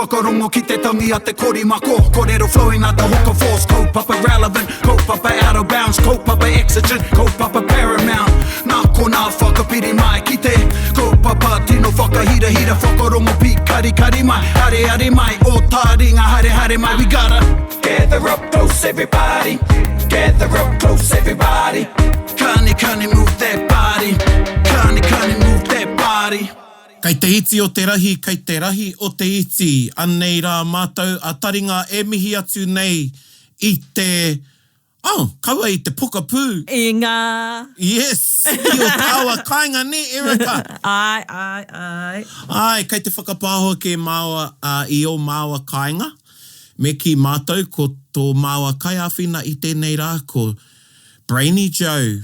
whakarongo ki te tangi a te korimako. Kōrero flowing out the hook of force. Kaupapa relevant, kaupapa out of bounds, kaupapa exigent, kaupapa paramount. Nā kona whakapiri mai ki te kaupapa tino whakahira hira whakarongo pi kari kari mai. Hare hare mai, o Taringa hare hare mai. We gotta gather up close everybody. Gather up close everybody. Kani move that body. Kani move that body. Kei te iti o te rahi, kei te rahi o te iti. Anei rā mātou, a Taringa e mihi atu nei i te... kaua i te pukapū. Inga. Yes, i o tāua kāinga ne, Erica. Ai. Ai, kei te whakapāhoa ke māua i o māua kāinga. Me ki mātou ko tō māua kaiawhina i tēnei rā ko Brainy Joe.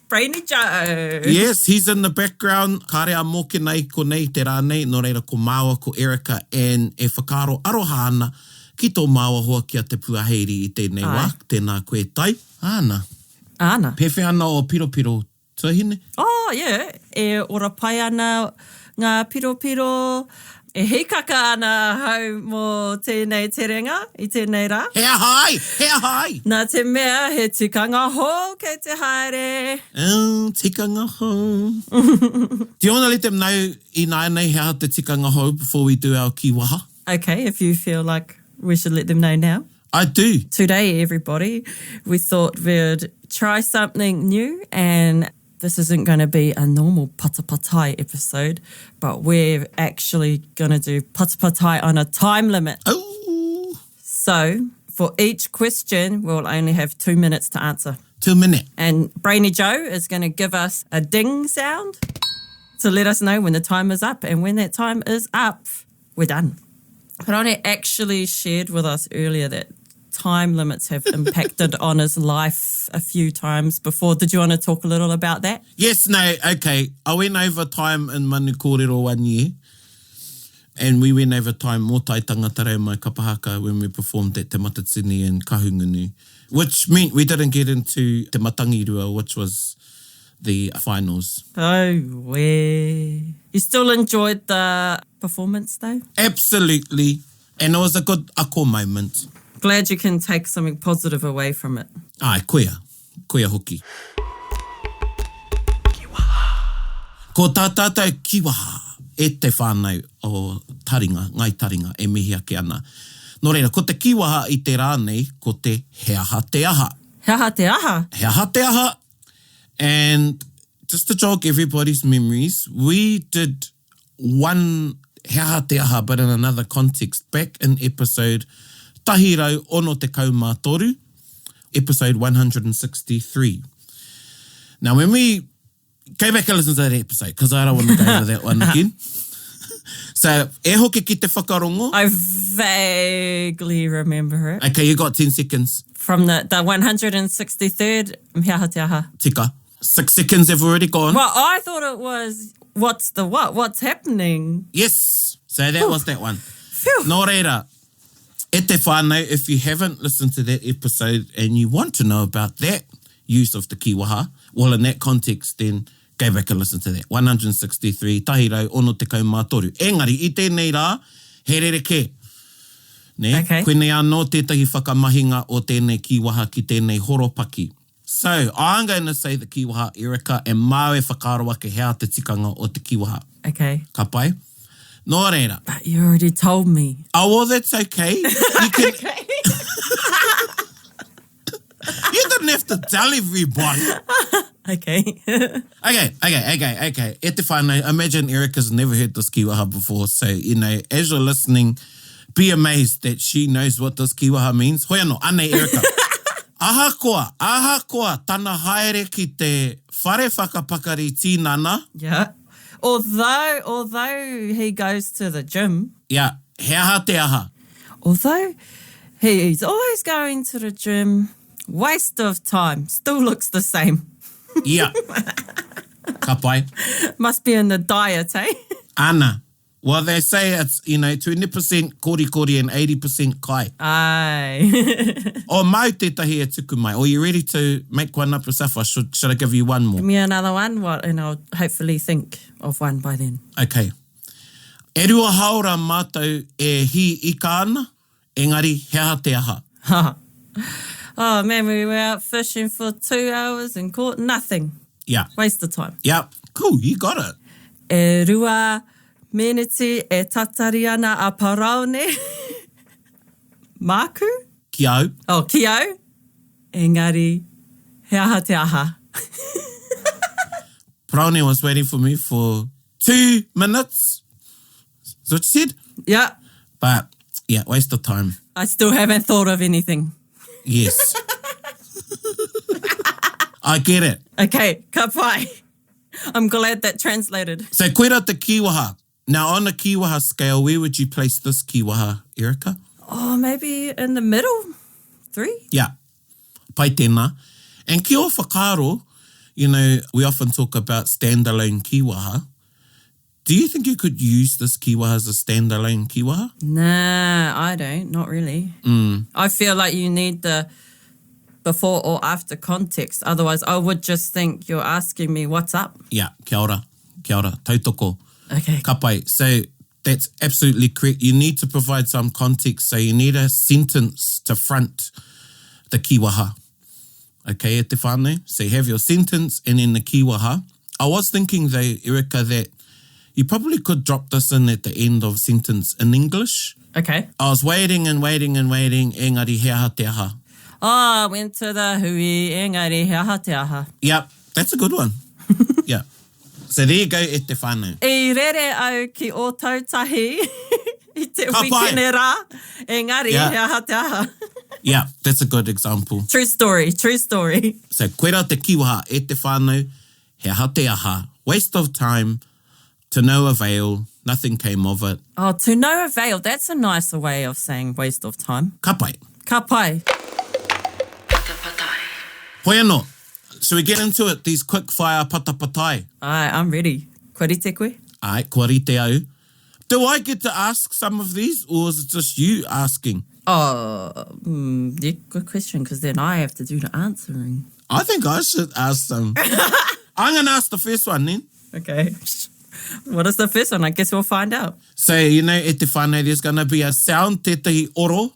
Brainy Joe. Yes, he's in the background. Ka rea mōke nei ko nei te rānei, no reira ko māua ko Erica and e whakaro aroha ana ki tō māua hoa kia te puaheiri i tēnei wā, tēnā koe tai. Ana. Pewhi ana o piropiro tuhine? Oh, yeah. E ora pai ana ngā piropiro. E hikaka ana hau mō tēnei Taringa i tēnei rā. Hea hai! Nā te mea, he tikanga ho kei te haere. Tikanga ho. Do you want to let them know I nānei hea te tikanga ho before we do our kiwaha? Okay, if you feel like we should let them know now. I do. Today, everybody, we thought we'd try something new, and this isn't going to be a normal Patapatai episode, but we're actually going to do Patapatai on a time limit. Oh. So, for each question, we'll only have 2 minutes to answer. 2 minutes. And Brainy Joe is going to give us a ding sound to let us know when the time is up. And when that time is up, we're done. Paraone actually shared with us earlier that time limits have impacted on his life a few times before. Did you want to talk a little about that? Yes, no, okay. I went over time in Manu Kōrero 1 year, and we went over time mō tai tangata reo mai kapahaka when we performed at Te Matatini and Kahungunu, which meant we didn't get into Te Matangirua, which was the finals. Oh, weh. You still enjoyed the performance though? Absolutely. And it was a good ako moment. Glad you can take something positive away from it. Ai, koia hoki. Kiwaha. Ko tā tātou kiwaha e te whānau o Taringa, ngai Taringa, e mihi ake ana. Nō reira, ko te kiwaha i te rānei, ko te heaha te aha. Heaha te aha? Heaha te aha. And just to jog everybody's memories, we did one heaha te aha, but in another context, back in episode Tahirau ono te kaumātoru, episode 163. Now, when we go back and listen to that episode, because I don't want to go over that one again. So, e hoki ki te whakarongo? I vaguely remember it. Okay, you got 10 seconds. From the 163rd, heaha te aha. Tika. 6 seconds have already gone. Well, I thought it was, what's the what? What's happening? Yes. So that was that one. Phew. Nō reira. E te whānau, if you haven't listened to that episode and you want to know about that use of the kiwaha, well, in that context, then go back and listen to that. 163, tahirau, ono te kaumātoru. Engari, I tēnei rā, he rereke. Ne? Okay. Koenei anō tētahi whakamahinga o tēnei kiwaha ki tēnei horopaki. So, I'm going to say the kiwaha, Erica, and māue whakaro ake hea te tikanga o te kiwaha. Okay. Ka pai? Nō reira. But you already told me. Oh, well, that's okay. You can... Okay. You didn't have to tell everybody. Okay. Okay. E te whānau, imagine Erica's never heard this kiwaha before. So, you know, as you're listening, be amazed that she knows what this kiwaha means. Hoi anō, ane Erica. Aha koa, tana haere ki te whare whakapakari tīnana. Yeah. Although he goes to the gym. Yeah, heaha te aha. Although he's always going to the gym, waste of time, still looks the same. Yeah. Ka pai. Must be in the diet, eh? Ana. Well, they say it's, 20% kori and 80% kai. Aye. O mau tētahi e tuku mai. Are you ready to make one up yourself, or should I give you one more? Give me another one, and I'll hopefully think of one by then. Okay. E rua haora mātou e hi ika ana, engari he aha te aha. Oh man, we were out fishing for 2 hours and caught nothing. Yeah. Waste of time. Yeah. Cool, you got it. E rua meneti e tatari ana a Paraone. Māku? Ki au. Oh, ki au. Engari, he aha te aha. Paraone was waiting for me for 2 minutes. That's what you said? Yeah, But, yeah, waste of time. I still haven't thought of anything. Yes. I get it. Okay, ka pai. I'm glad that translated. So, koera te kiwaha. Now, on a kiwaha scale, where would you place this kiwaha, Erica? Oh, maybe in the middle? 3? Yeah. Pai tēnā. And ki o whakaro, you know, we often talk about standalone kiwaha. Do you think you could use this kiwaha as a standalone kiwaha? Nah, I don't. Not really. I feel like you need the before or after context. Otherwise, I would just think you're asking me what's up. Yeah, kia ora, tautoko. Okay. Ka pai. So that's absolutely correct. You need to provide some context. So you need a sentence to front the kiwaha. Okay, e te whānau. So you have your sentence and then the kiwaha. I was thinking though, Erica, that you probably could drop this in at the end of sentence in English. Okay. I was waiting and waiting and waiting. Engari he aha te aha. Oh, went to the hui, engari he aha te aha. Yep, that's a good one. Yeah. So there you go, e te whānau. I rere au ki o tautahi i te Ka pai. wikene rā, engari Yeah. he aha te aha. Yeah, that's a good example. True story, true story. So koera te kiwaha e te whānau, he aha te aha. Waste of time, to no avail, nothing came of it. Oh, to no avail, that's a nicer way of saying waste of time. Ka pai. Ka pai. Patapatai. Hoi anō. Should we get into it? These quick fire patapatai. Ai, I'm ready. Kori te koe? Ai, kua rite au. Do I get to ask some of these, or is it just you asking? Oh, yeah, good question, because then I have to do the answering. I think I should ask some. I'm going to ask the first one then. Okay. What is the first one? I guess we'll find out. So, you know, e te whānau, there's going to be a sound, tētahi oro,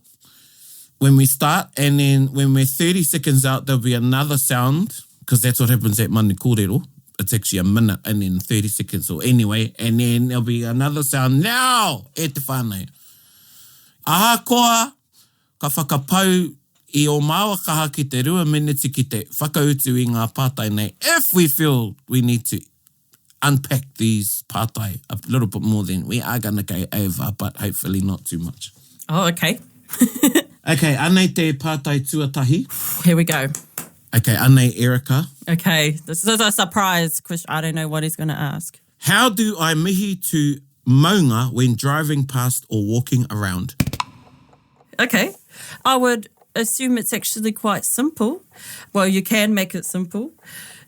when we start, and then when we're 30 seconds out, there'll be another sound, because that's what happens at Mani Kōrero. It's actually a minute and then 30 seconds, or anyway, and then there'll be another sound. Now, e te whānau. Aha koa, ka whakapau I o māua kaha ki te 2 minutes ki te whakautu I ngā pātai nei, if we feel we need to unpack these pātai a little bit more, then we are going to go over, but hopefully not too much. Oh, okay. Okay, anei te pātai tuatahi. Here we go. Okay, anei Erica. Okay, this is a surprise question. I don't know what he's going to ask. How do I mihi to maunga when driving past or walking around? Okay. I would assume it's actually quite simple. Well, you can make it simple.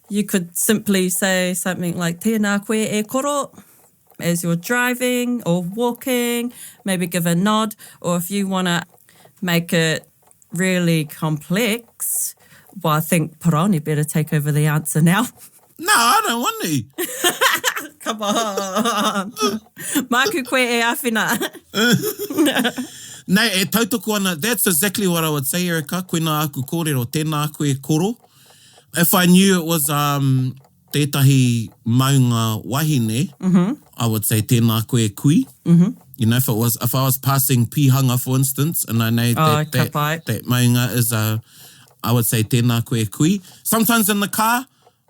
You could simply say something like, tēnā koe e koro, as you're driving or walking, maybe give a nod. Or if you want to make it really complex, well, I think Paraone better take over the answer now. No, I don't want to. Come on. Māku koe e awhina. Nei, e tautoko ana, that's exactly what I would say, Erica. Koina aku kōrero, tēnā koe koro. If I knew it was tētahi maunga wahine, I would say tēnā koe kui. You know, if I was passing pihanga, for instance, and I know that maunga is I would say tēnā koe kui. Sometimes in the car,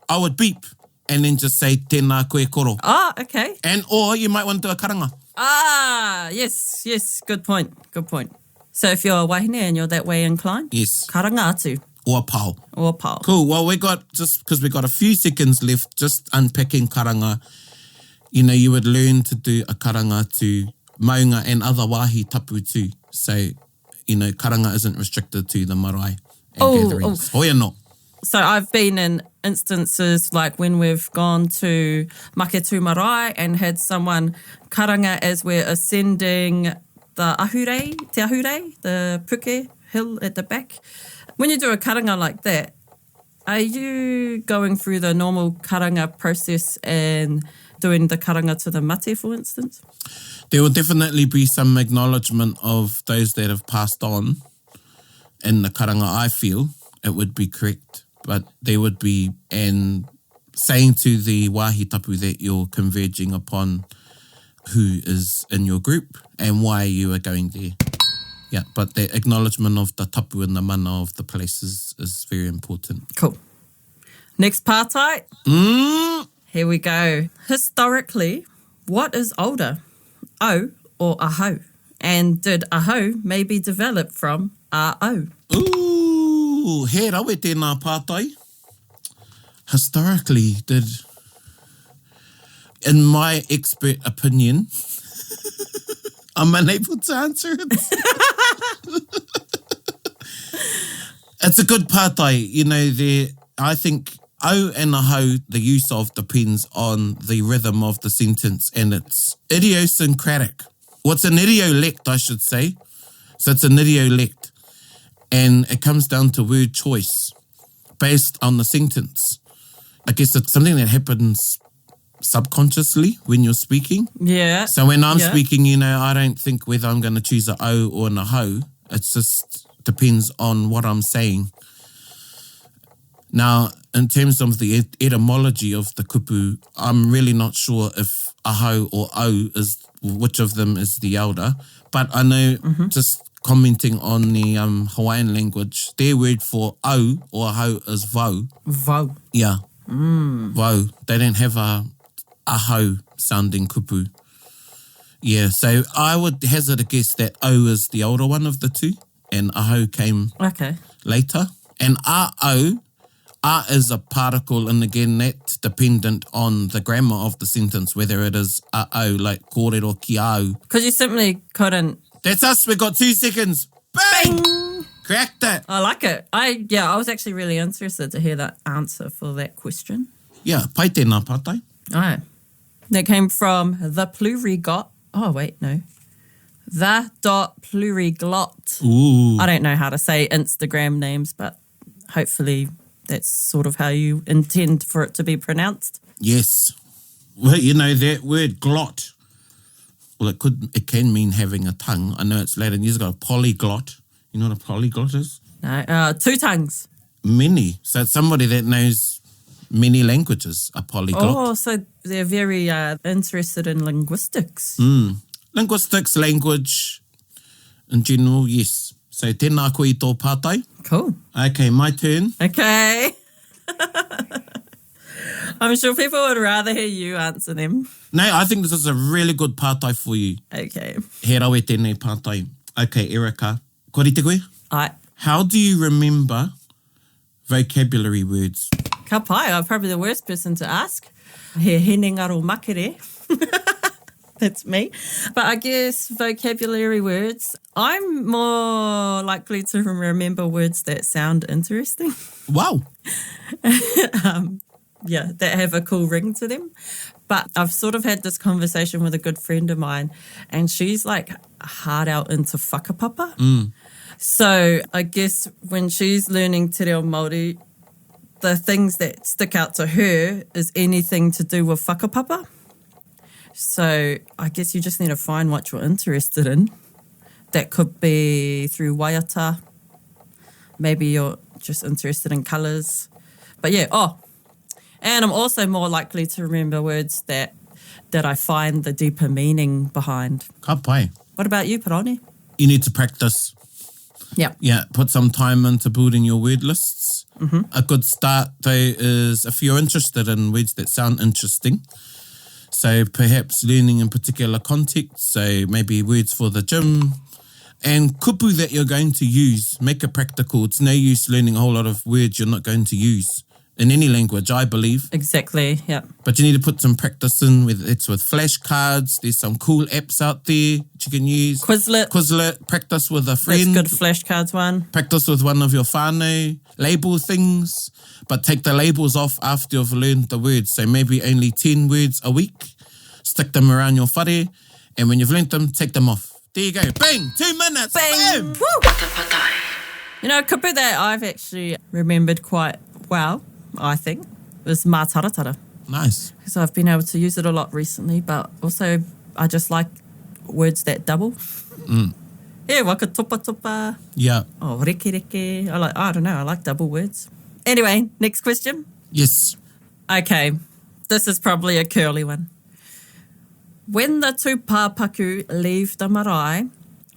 I would beep and then just say tēnā koe koro. Oh, okay. Or you might want to do a karanga. Ah, yes. Good point. So if you're wahine and you're that way inclined, Yes. karanga atu Or pau. or pao. Cool. Well, just because we got a few seconds left, just unpacking karanga. You know, you would learn to do a karanga to maunga and other wāhi tapu too. So, you know, karanga isn't restricted to the marae and gatherings. Hoi anō. So I've been in instances like when we've gone to Maketu Marae and had someone karanga as we're ascending the te ahure, the puke hill at the back. When you do a karanga like that, are you going through the normal karanga process and doing the karanga to the mate, for instance? There will definitely be some acknowledgement of those that have passed on in the karanga, I feel. It would be correct. But there would be, and saying to the wāhi tapu that you're converging upon who is in your group and why you are going there. Yeah, but the acknowledgement of the tapu and the mana of the place is very important. Cool. Next pātai. Here we go. Historically, what is older, o or ahau? And did ahau maybe develop from a-o? Ooh, he rawe tēnā pātai. Historically, in my expert opinion, I'm unable to answer it. It's a good pātai. You know, I think o and ahau, the use of depends on the rhythm of the sentence, and it's idiosyncratic. What's an idiolect, I should say. So it's an idiolect. And it comes down to word choice based on the sentence. I guess it's something that happens subconsciously when you're speaking. Yeah. So when I'm speaking, you know, I don't think whether I'm going to choose a o or an ahau. It just depends on what I'm saying. Now, in terms of the etymology of the kupu, I'm really not sure if ahau or o is which of them is the elder. But I know, just commenting on the Hawaiian language, their word for o or ahau is vau. Vau. Yeah. Vau. They don't have a ahau sounding kupu. Yeah, so I would hazard a guess that o is the older one of the two and ahau came later. And a-o, a is a particle, and again, that's dependent on the grammar of the sentence, whether it is a-o, like kōrero ki au. Because you simply couldn't... That's us, we got 2 seconds. Bang! Bing! Cracked it. I like it. I was actually really interested to hear that answer for that question. Yeah, pai tēnā pātai. All right. That came from the plurigot. Oh, wait, no. The dot pluriglot. Ooh. I don't know how to say Instagram names, but hopefully that's sort of how you intend for it to be pronounced. Yes. Well, you know, that word glot, well, it can mean having a tongue. I know it's Latin. You've got a polyglot. You know what a polyglot is? No, 2 tongues. Many. So it's somebody that knows many languages, a polyglot. Oh, so they're very interested in linguistics. Linguistics, language, in general, yes. So tēnā koe I tō pātai. Cool. Okay, my turn. Okay. I'm sure people would rather hear you answer them. No, I think this is a really good pātai for you. Okay. He rawe tēnei pātai. Okay, Erica. Kore te koe? Aight. How do you remember vocabulary words? Ka pai, I'm probably the worst person to ask. He ngaro makere. That's me. But I guess vocabulary words, I'm more likely to remember words that sound interesting. Wow. Yeah, that have a cool ring to them. But I've sort of had this conversation with a good friend of mine, and she's like hard out into whakapapa. So I guess when she's learning te reo Māori, the things that stick out to her is anything to do with whakapapa. So I guess you just need to find what you're interested in. That could be through waiata. Maybe you're just interested in colours. But yeah, and I'm also more likely to remember words that I find the deeper meaning behind. Ka pai. What about you, Paraone? You need to practice. Yeah. Yeah, put some time into building your word lists. A good start, though, is if you're interested in words that sound interesting. So perhaps learning in particular contexts, so maybe words for the gym. And kupu that you're going to use, make it practical. It's no use learning a whole lot of words you're not going to use in any language, I believe. Exactly, yeah. But you need to put some practice in, whether it's with flashcards. There's some cool apps out there that you can use. Quizlet, practice with a friend. That's good flashcards one. Practice with one of your whānau. Label things, but take the labels off after you've learned the words. So maybe only 10 words a week. Stick them around your whare, and when you've learnt them, take them off. There you go. Bang! 2 minutes. Bang! Boom! Woo! Patapatai. You know, a kupu that I've actually remembered quite well, I think, was mā taratara. Nice. So I've been able to use it a lot recently, but also I just like words that double. Yeah, waka topa topa. Yeah. Oh, reke reke. I don't know, I like double words. Anyway, next question. Yes. Okay, this is probably a curly one. When the two pāpaku leave the marae,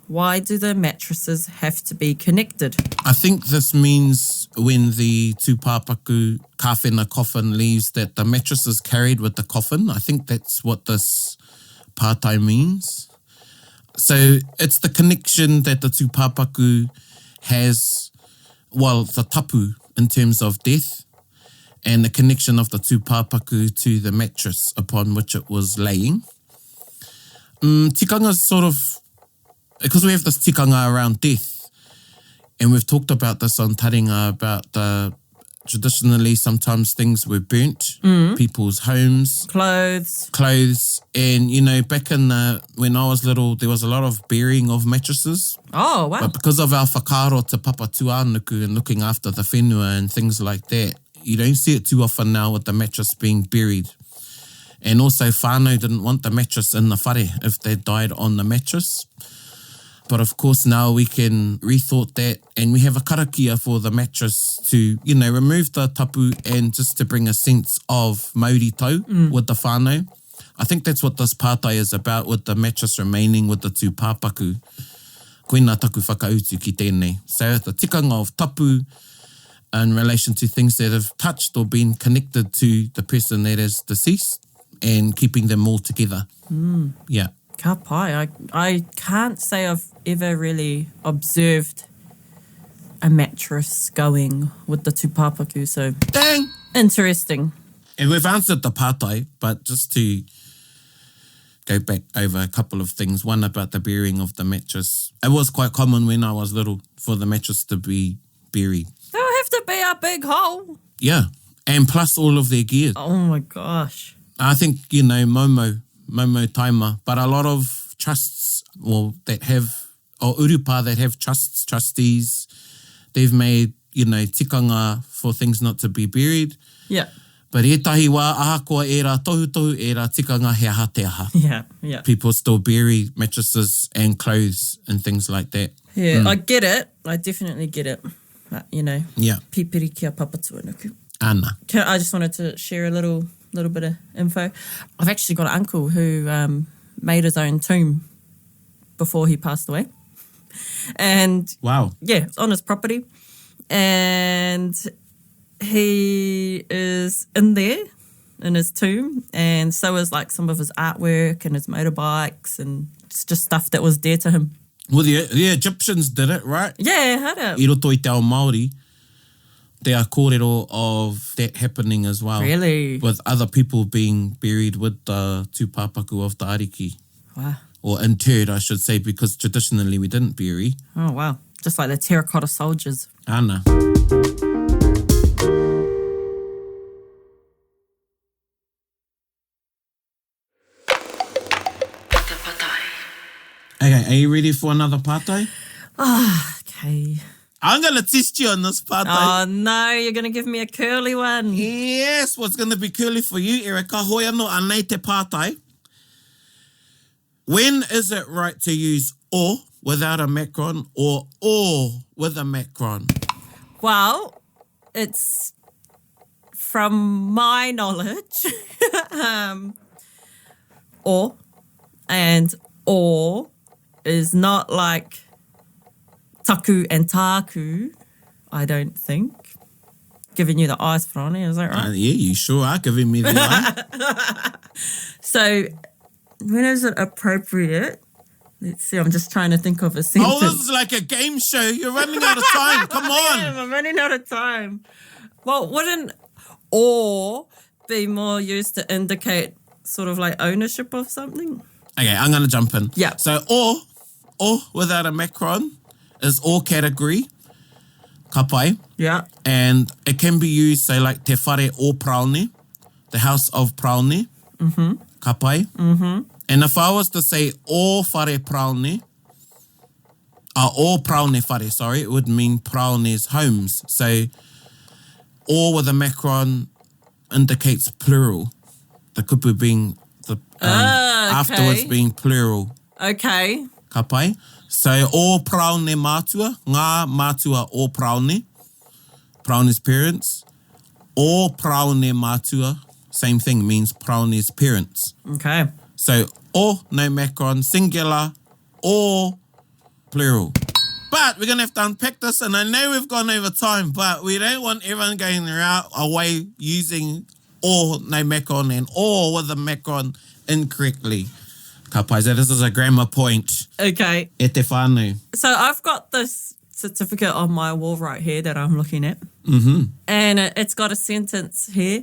why do the mattresses have to be connected? I think this means when the tūpāpaku kāwhena coffin leaves that the mattress is carried with the coffin. I think that's what this pātai means. So it's the connection that the tūpāpaku has, well, the tapu in terms of death, and the connection of the tūpāpaku to the mattress upon which it was laying. Tikanga is sort of, because we have this tikanga around death, and we've talked about this on Taringa about traditionally sometimes things were burnt, people's homes, Clothes. and you know, back in when I was little, there was a lot of burying of mattresses. Oh, wow. But because of our whakaaro te papa tuanuku and looking after the whenua and things like that, you don't see it too often now with the mattress being buried. And also whānau didn't want the mattress in the whare if they died on the mattress. But of course now we can rethought that, and we have a karakia for the mattress to, you know, remove the tapu and just to bring a sense of mauri tau with the whānau. I think that's what this pātai is about, with the mattress remaining with the two pāpaku. Koina taku whakautu ki tēnei. So the tikanga of tapu in relation to things that have touched or been connected to the person that is deceased, and keeping them all together. Yeah. Ka pai. I can't say I've ever really observed a mattress going with the two pāpaku, so Dang! interesting. And we've answered the pātai, but just to go back over a couple of things. One about the burying of the mattress. It was quite common when I was little for the mattress to be buried. There'll have to be a big hole. Yeah. And plus all of their gear. Oh my gosh. I think, you know, momo taima, but a lot of trusts, well, that have, or urupa that have trusts, trustees, they've made, you know, tikanga for things not to be buried. Yeah. But e tahi wā, ahakoa e rā tohu, e rā tikanga he aha te aha. Yeah. People still bury mattresses and clothes and things like that. Yeah, I get it. I definitely get it. But, you know, Yeah. pipiri kia papatuanuku. Ana. I just wanted to share a little bit of info. I've actually got an uncle who made his own tomb before he passed away. And Wow. yeah, it's on his property. And he is in there in his tomb, and so is like some of his artwork and his motorbikes and it's just stuff that was dear to him. Well, the Egyptians did it, right? Yeah, hara. I roto i te ao Māori, there are kōrero of that happening as well. Really? With other people being buried with the tūpāpaku of the ariki. Wow. Or interred, I should say, because traditionally we didn't bury. Oh, wow. Just like the terracotta soldiers. Ana. Patapatai. Okay, are you ready for another pātai? Okay. I'm going to test you on this pātai. Oh, no, you're going to give me a curly one. Yes, what's going to be curly for you, Erica? Hoi anō anei te pātai. When is it right to use o without a macron or with a macron? Well, it's from my knowledge, or is not like taku and taku, I don't think. Giving you the eyes, Paraone, is that right? Yeah, you sure are giving me the eye. So, when is it appropriate? Let's see, I'm just trying to think of a sentence. Oh, this is like a game show. You're running out of time. Come on. I'm running out of time. Well, wouldn't or be more used to indicate sort of like ownership of something? Okay, I'm going to jump in. Yeah. So, or without a macron is or category, kapai. Yeah. And it can be used, say, like te whare o Paraone, the house of Paraone, kapai. And if I was to say o whare Paraone, o Paraone whare, sorry, it would mean Paraone's homes. So, or with a macron indicates plural. The kupu being the afterwards being plural. Okay. Ka pai? So, o praone mātua, ngā mātua o praone, praone's parents. O praone mātua, same thing, means praone's parents. Okay. So, o, no macron, singular, or plural. But we're going to have to unpack this, and I know we've gone over time, but we don't want everyone going away using or no macron and or with the macron incorrectly. Ka pai, so this is a grammar point. Okay. E te whānau. So I've got this certificate on my wall right here that I'm looking at. Mm-hmm. And it's got a sentence here.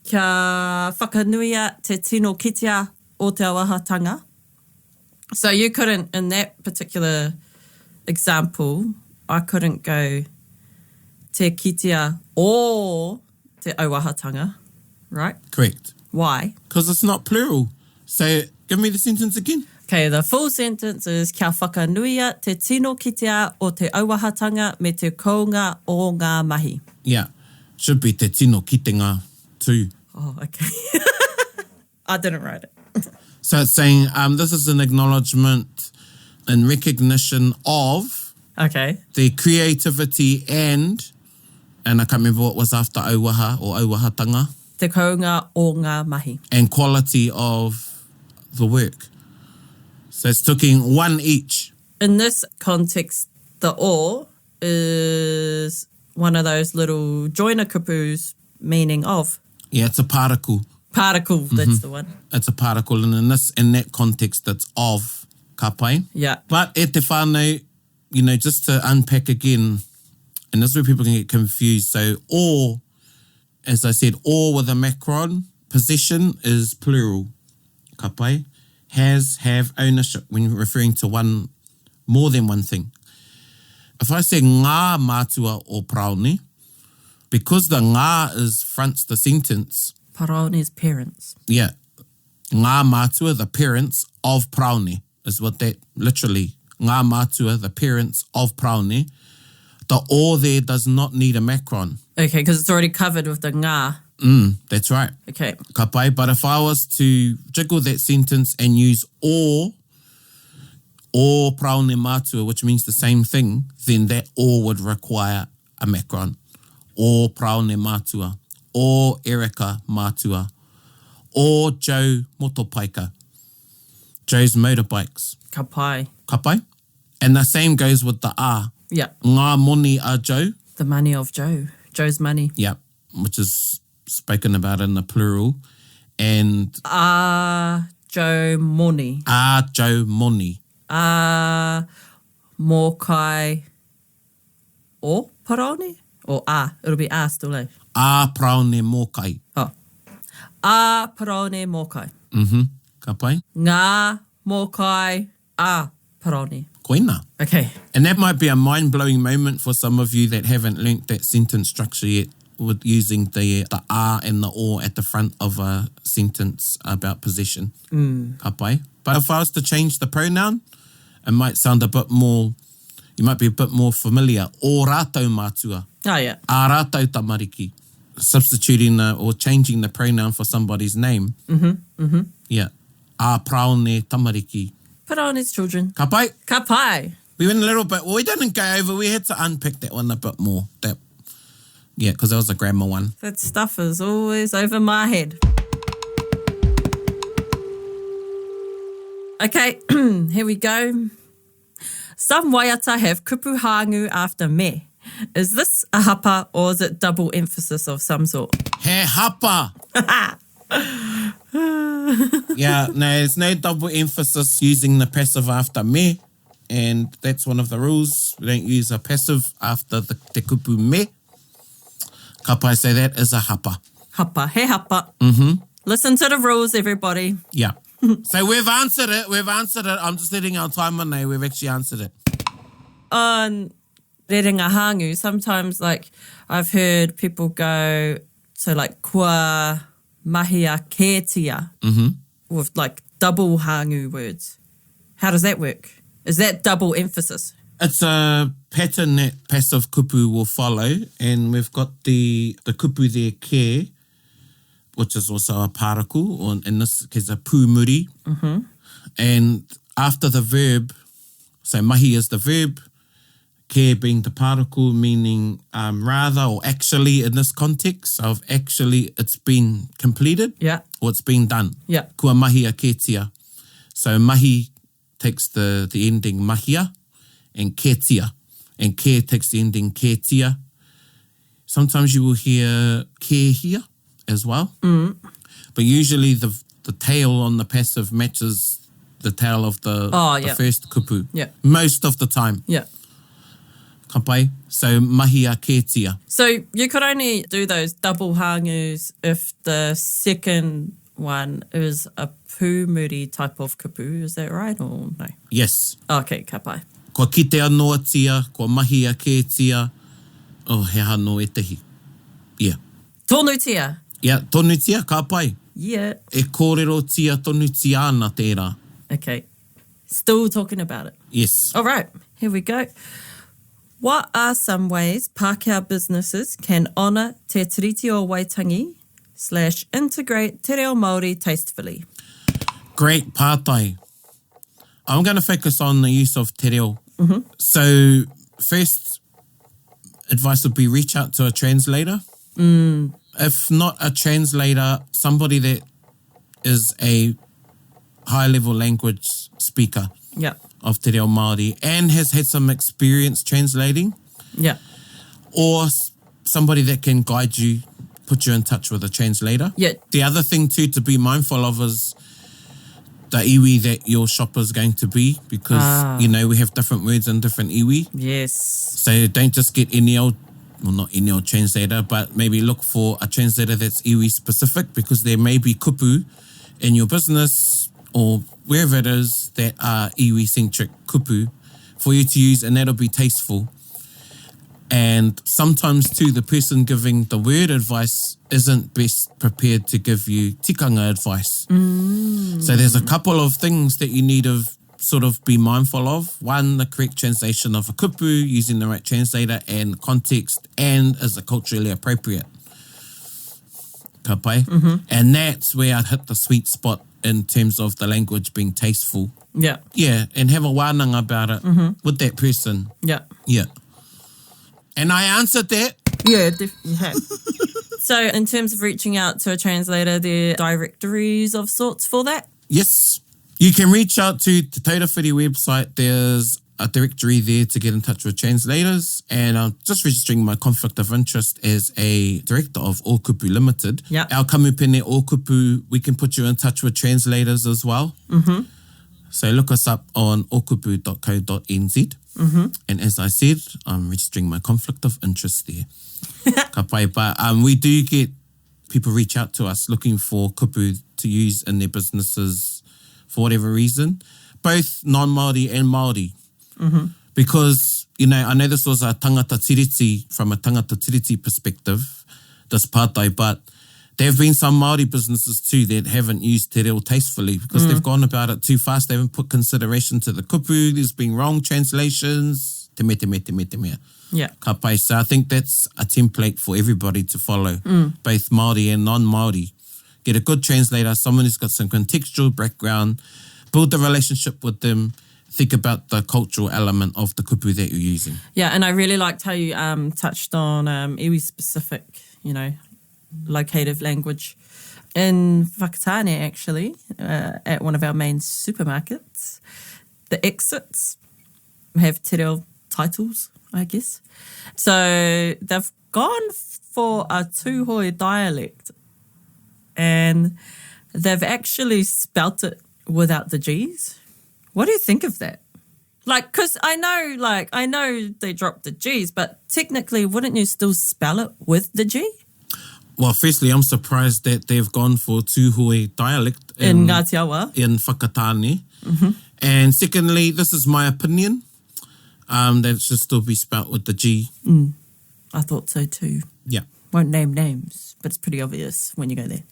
Kia whakanuia te tino kitea o te awahatanga. So you couldn't, in that particular example, I couldn't go te kitea o te awahatanga, right? Correct. Why? Because it's not plural. So give me the sentence again. Okay, the full sentence is kia whakanuia te tino kitea o te auahatanga me te kounga o ngā mahi. Yeah. Should be te tino kitenga too. Oh, okay. I didn't write it. So it's saying this is an acknowledgement and recognition of Okay. the creativity and I can't remember what was after auaha or auahatanga, Te kounga o ngā mahi. and quality of the work. So it's taking one each. In this context, the o is one of those little joiner kupus meaning of. Yeah, it's a particle. Particle, that's the one. It's a particle, and in that context, it's of ka pai. Yeah. But e te whānau, just to unpack again, and this is where people can get confused. So, or, as I said, or with a macron, possession is plural. Ka pai. Has, have, ownership when referring to more than one thing. If I say ngā mātua o praone, because the ngā fronts the sentence, Paraone's parents. yeah, ngā mātua, the parents of praone, is what that literally, ngā mātua, the parents of praone. The o there does not need a macron. Okay, because it's already covered with the ngā. That's right. Okay. Ka pai, but if I was to jiggle that sentence and use or praone mātua, which means the same thing, then that or would require a macron. Or praone mātua, or Erica mātua, or Joe motopaika, Joe's motorbikes. Ka pai. Ka pai? And the same goes with the a. Yeah. Ngā moni a Joe. The money of Joe. Joe's money. Yeah, which is spoken about in the plural. And Joe moni. a Joe moni. Mokai o Paraone? Or it'll be still, eh? A praone mokai. Oh. Paraone mokai. Ka pai? Ngā mokai Paraone. Koina. Okay. And that might be a mind-blowing moment for some of you that haven't learnt that sentence structure yet, with using the a and the or at the front of a sentence about possession. Ka pai. But if I was to change the pronoun, it might sound a bit more, you might be a bit more familiar. O rātou mātua. Oh, yeah. A rātou tamariki. Substituting or changing the pronoun for somebody's name. Yeah. A praone tamariki. Paraone's children. Ka pai. Ka pai. We went a little bit, well, we didn't go over, we had to unpick that one a bit more. Yeah, because that was a grammar one. That stuff is always over my head. Okay, here we go. Some waiata have kupu hāngu after me. Is this a hapa or is it double emphasis of some sort? He hapa. Yeah, no, there's no double emphasis using the passive after me. And that's one of the rules. We don't use a passive after the te kupu me. Ka pai, say that is a hapa. Hapa, he hapa. Listen to the rules, everybody. Yeah. So we've answered it. I'm just letting our timer know we've actually answered it. On rerenga hāngu, sometimes like I've heard people go to like kua mahia kētia with like double hāngu words. How does that work? Is that double emphasis? It's a pattern that passive kupu will follow, and we've got the kupu there, ke, which is also a paraku, or in this case a pūmuri. And after the verb, so mahi is the verb, ke being the paraku, meaning rather or actually in this context of actually it's been completed or it's been done. Kua mahi a ketia. So mahi takes the ending mahia and ketia. And ke takes the ending ketia. Sometimes you will hear kehia as well. But usually the tail on the passive matches the tail of the first kupu. Most of the time. Ka pai. So mahi a ketia. So you could only do those double hangus if the second one is a pūmuri type of kupu. Is that right or no? Yes. Okay, ka pai. Kua kite anō tia, kua mahi a ketia. Oh, he hano e tehi. Yeah. Tōnu tia. Yeah, tonu tia, ka pai. Yeah. E kōrero tia tonu tia ana tērā. Okay. Still talking about it. Yes. All right, here we go. What are some ways Pākehā businesses can honour te tiriti o Waitangi / integrate te reo Māori tastefully? Great pātai. I'm going to focus on the use of te reo. So first advice would be reach out to a translator. If not a translator, somebody that is a high-level language speaker of te reo Māori and has had some experience translating. Or somebody that can guide you, put you in touch with a translator. The other thing too to be mindful of is the iwi that your shop is going to be, because, you know, we have different words in different iwi. Yes. So don't just get any old, well, not any old translator, but maybe look for a translator that's iwi specific, because there may be kupu in your business or wherever it is that are iwi-centric kupu for you to use, and that'll be tasteful. And sometimes too, the person giving the word advice isn't best prepared to give you tikanga advice. So there's a couple of things that you need to sort of be mindful of. One, the correct translation of a kupu, using the right translator and context, and is it culturally appropriate? Ka pai? And that's where I'd hit the sweet spot in terms of the language being tasteful. Yeah, and have a wānanga about it with that person. Yeah. And I answered that. Yeah, you have. So in terms of reaching out to a translator, there are directories of sorts for that? Yes. You can reach out to the Tautawhiri website. There's a directory there to get in touch with translators. And I'm just registering my conflict of interest as a director of All Kupu Limited. Our kamupene All Kupu, we can put you in touch with translators as well. So look us up on allkupu.co.nz. And as I said, I'm registering my conflict of interest there. Ka pai, but we do get people reach out to us looking for kupu to use in their businesses for whatever reason, both non-Māori and Māori. Because, you know, I know this was a tangata tiriti, from a tangata tiriti perspective, this pātai, but there have been some Māori businesses too that haven't used te reo tastefully because they've gone about it too fast. They haven't put consideration to the kupu. There's been wrong translations. Te mea. Ka pai. So I think that's a template for everybody to follow, both Māori and non-Māori. Get a good translator, someone who's got some contextual background, build a relationship with them, think about the cultural element of the kupu that you're using. Yeah, and I really liked how you touched on iwi-specific, you know, locative language. In Whakatane, actually, at one of our main supermarkets, the exits have te reo titles, I guess. So they've gone for a tūhoi dialect, and they've actually spelt it without the G's. What do you think of that? Like, because I know they dropped the G's, but technically, wouldn't you still spell it with the G? Well, firstly, I'm surprised that they've gone for tūhoi dialect in Ngāti Awa. In Whakatane. And secondly, this is my opinion, that it should still be spelt with the G. I thought so too. Yeah. Won't name names, but it's pretty obvious when you go there.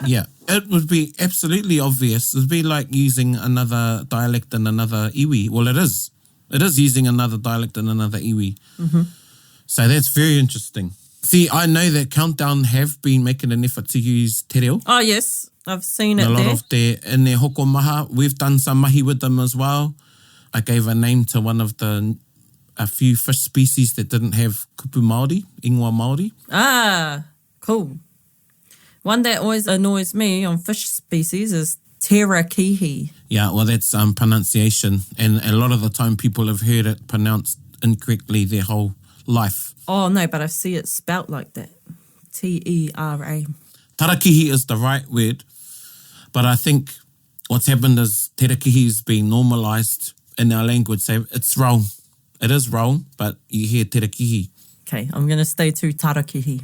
Yeah, it would be absolutely obvious. It would be like using another dialect in another iwi. Well, it is. It is using another dialect in another iwi. So that's very interesting. See, I know that Countdown have been making an effort to use te reo. Oh, yes. I've seen it A lot there. of in their hoko maha. We've done some mahi with them as well. I gave a name to a few fish species that didn't have kupu Māori, ingoa Māori. Ah, cool. One that always annoys me on fish species is terakihi. Yeah, well, that's pronunciation. And a lot of the time people have heard it pronounced incorrectly their whole life. Oh, no, but I see it spelt like that. T-E-R-A. Tarakihi is the right word, but I think what's happened is terakihi has been normalised in our language. So it's wrong. It is wrong, but you hear terakihi. Okay, I'm going to stay to tarakihi.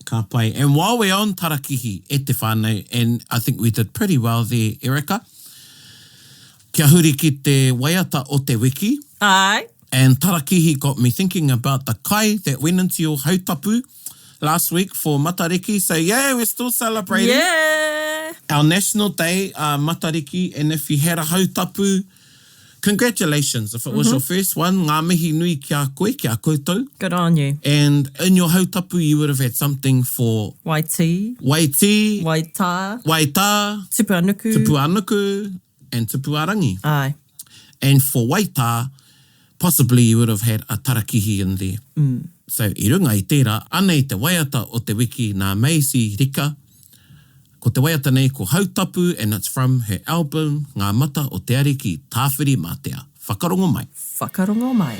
Ka pai. And while we're on tarakihi, e te whānau, and I think we did pretty well there, Erica, kia huri ki te waiata o te wiki. Aye. And tarakihi got me thinking about the kai that went into your hautapu last week for Matariki. So yeah, we're still celebrating. Yeah. Our National Day, Matariki, and if you had a hautapu, congratulations. If it was your first one, ngā mihi nui kia koe, kia koutou. Good on you. And in your hautapu, you would have had something for Waiti. Waiti, Waita. Waita, Tupu anuku. Tupu Anuku, and Tupu Arangi. Aye. And for Waita, possibly you would have had a tarakihi in there. So, I runga i tērā, ana i te waiata o te wiki nā Macy Rika. Ko te waiata nei ko Hautapu, and it's from her album Ngā Mata o Te Ariki Tāwhiri Mātea. Whakarongo mai. Whakarongo mai.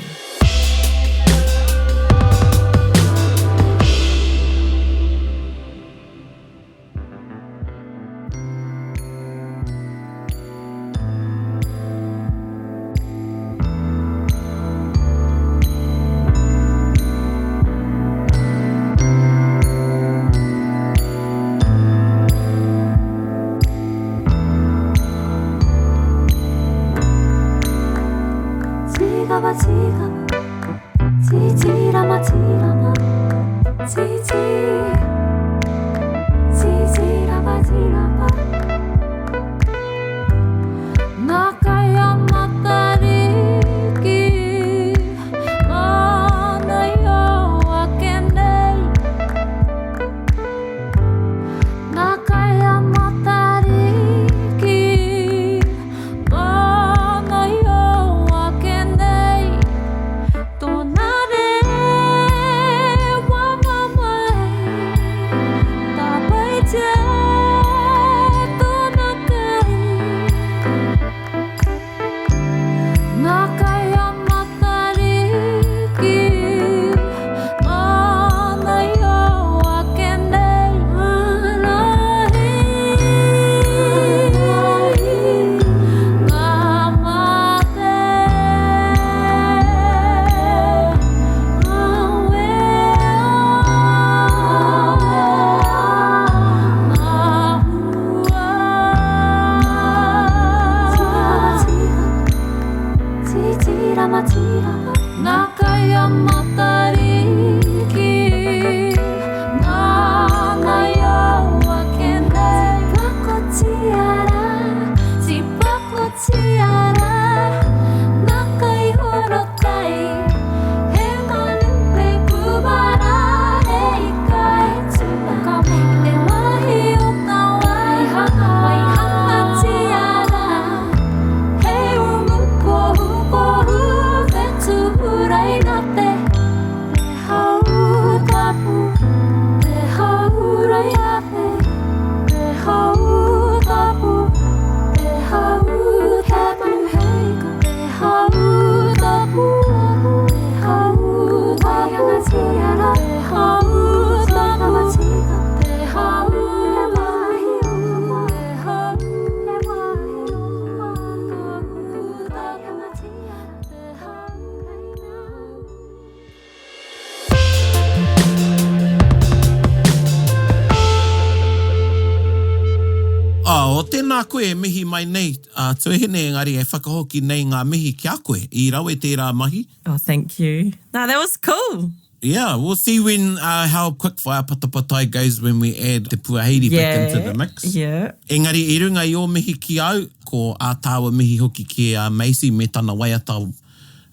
O tēnā koe mihi mai nei, tuehine engari e whakahoki nei ngā mihi ki a koe, I rau e tērā mahi. Oh, thank you. No, that was cool. Yeah, we'll see when how quickfire Patapatai goes when we add te puaheiri back into the mix. Yeah. Engari, I runga I o mihi ki au, ko a tāua mihi hoki ki a Macy me tana waiata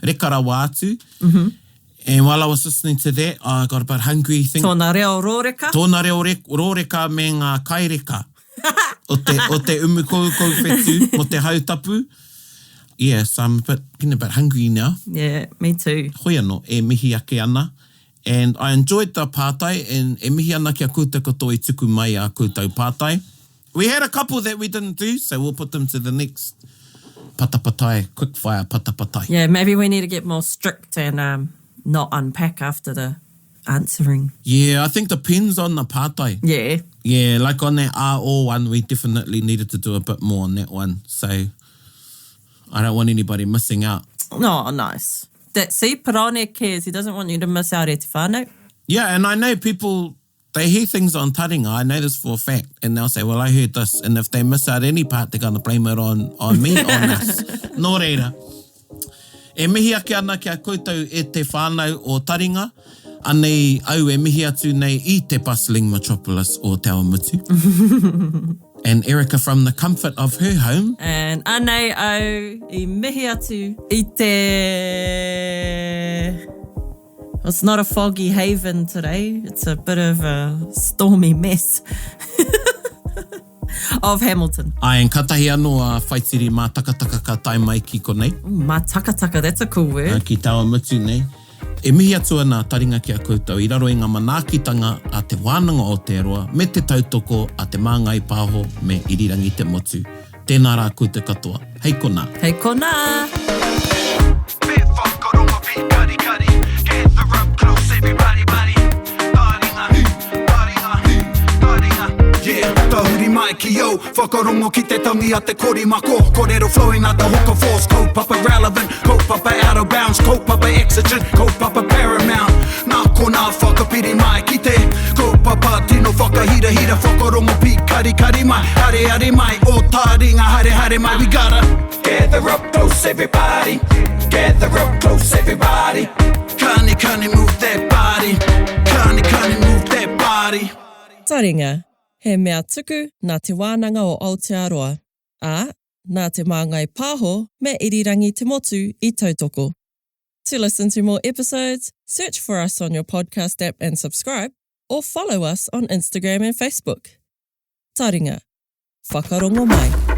rekarawa atu. And while I was listening to that, I got a bit hungry. Tōna reo rōreka. Tōna reo rōreka me ngā kaireka. o te umukou whetu, mo te hautapu. Yes, I'm getting a bit hungry now. Yeah, me too. Hoi anō, e mihi ake ana. And I enjoyed the pātai, and e mihi ana kia koutou katoa I tuku mai a koutou pātai. We had a couple that we didn't do, so we'll put them to the next Patapatai, quickfire Patapatai. Yeah, maybe we need to get more strict and not unpack after the answering. Yeah, I think depends on the pātai. Yeah. Yeah, like on that R-O one, we definitely needed to do a bit more on that one. So I don't want anybody missing out. Oh, nice. See, Paraone cares. He doesn't want you to miss out e te whānau. Yeah, and I know people, they hear things on Taringa. I know this for a fact. And they'll say, well, I heard this. And if they miss out any part, they're going to blame it on me, on us. Nō reira. E mihi ake ana kia koutou e te whānau o Taringa. Anei au e mihi atu nei I te bustling metropolis o Te Awamutu. And Erica from the comfort of her home. And anei au I mihi atu I te... It's not a foggy haven today. It's a bit of a stormy mess. Of Hamilton. Ai, en katahi anō a whaitiri mā takataka ka tai mai ki konei. Mā takataka, that's a cool word. Ki Te Awamutu nei. E mihi atu ana Taringa ki a koutou I raro I ngā manaakitanga a te wānanga o te aroa me te tautoko a te māngai pāho me irirangi te motu. Tēnā rā koutou katoa. Hei kona. Hei kona! Bit whakaronga pi kari kari. Gather up close everybody buddy. Taringa, taringa, taringa. Yeah, tahuri mai ki o. Whakarongo ki te tangi a te korimako. Korero flowing at the hook of force. Kaupapa relevant, kaupapa out of bounds. Kaupapa exigent, kaupapa paramount. Nā kona whakapiri mai ki te. Kaupapa tino whakahira hira. Whakarongo pi kari kari mai. Hare hare mai, o Taringa hare hare mai. We gotta gather up close everybody. Gather up close everybody. Kani kani move that body. Kani kani move that body. Taringa, he mea tuku nā te wānanga o Aotearoa, ā, nā te māngai pāho me irirangi te motu I tautoko. To listen to more episodes, search for us on your podcast app and subscribe, or follow us on Instagram and Facebook. Taringa, whakarongo mai.